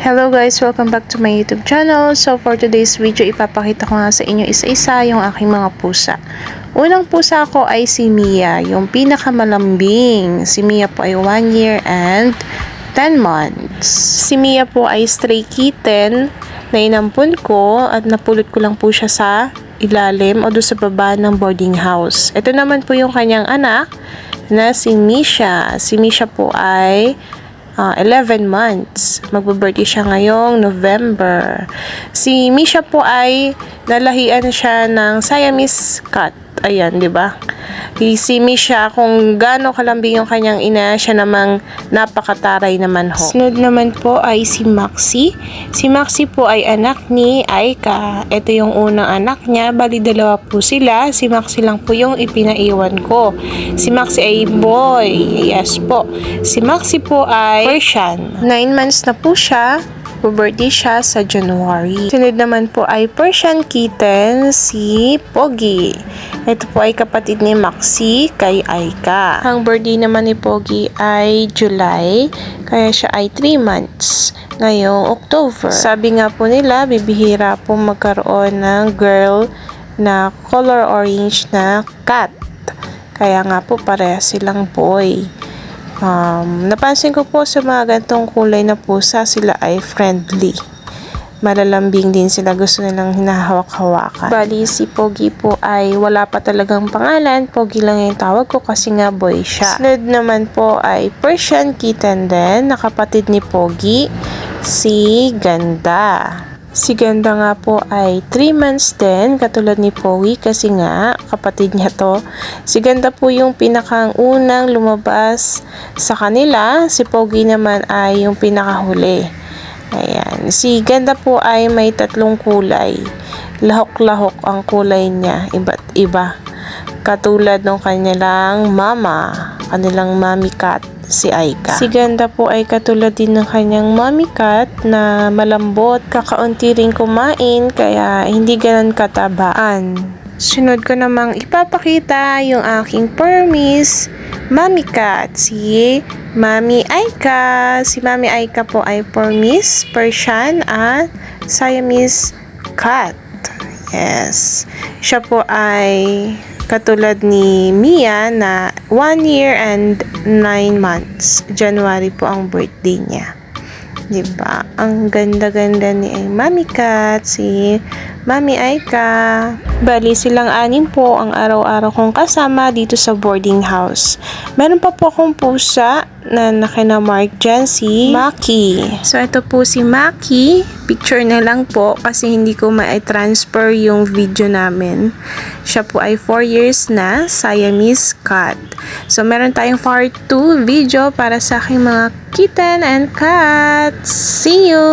Hello guys! Welcome back to my YouTube channel. So for today's video, ipapakita ko nga sa inyo isa-isa yung aking mga pusa. Unang pusa ko ay si Mia, yung pinakamalambing. Si Mia po ay 1 year and 10 months. Si Mia po ay stray kitten na inampun ko at napulot ko lang po siya sa ilalim o doon sa baba ng boarding house. Ito naman po yung kanyang anak na si Misha. Si Misha po ay 11 months. Magbe-birthday siya ngayong November. Si Misha po ay nalahian siya ng Siamese cat. Ayan, di ba? Si Misha, kung gaano kalambing yung kanyang ina, siya namang napakataray naman ho. Sunod naman po ay si Maxi. Si Maxi po ay anak ni Aika. Ito yung unang anak niya. Bali, dalawa po sila. Si Maxi lang po yung ipinaiwan ko. Si Maxi ay boy. Yes po. Si Maxi po ay Persian. 9 months na po siya. Birthday siya sa January. Sunod naman po ay Persian kitten, si Pogi. Ito po ay kapatid ni Maxi kay Aika. Ang birthday naman ni Pogi ay July, kaya siya ay 3 months ngayong October. Sabi nga po nila, bibihira po magkaroon ng girl na color orange na cat. Kaya nga po pareha silang boy. Napansin ko po sa mga gantong kulay na pusa, sila ay friendly. Malalambing din sila, gusto nilang hinahawak-hawakan. Bali, si Pogi po ay wala pa talagang pangalan. Pogi lang yung tawag ko kasi nga boy siya. Sunod naman po ay Persian kitten din, nakapatid ni Pogi, si Ganda. Si Ganda nga po ay 3 months din, katulad ni Pogi kasi nga kapatid niya to. Si Ganda po yung pinakang unang lumabas sa kanila. Si Pogi naman ay yung pinakahuli. Ayan. Si Ganda po ay may 3 kulay. Lahok-lahok ang kulay niya, iba't iba. Katulad ng kanilang mama, kanilang mommy cat, si Aika. Si Ganda po ay katulad din ng kanyang mommy cat na malambot, kakaunti rin kumain, kaya hindi ganun katabaan. Sunod ko namang ipapakita yung aking Burmese mommy cat, si Mami Aika. Si Mami Aika po ay Burmese, Persian at Siamese cat. Yes. Siya po ay katulad ni Mia na 1 year and 9 months. January po ang birthday niya. Diba? Ang ganda-ganda ni Mami Cat, si Mami Aika. Bali, silang 6 po ang araw-araw kong kasama dito sa boarding house. Meron pa po akong pusa na nakinamark dyan, si Maki. So, ito po si Maki. Picture na lang po kasi hindi ko ma-transfer yung video namin. Siya po ay 4 years na, Siamese cat. So, meron tayong part 2 video para sa aking mga kitten and cats. See you!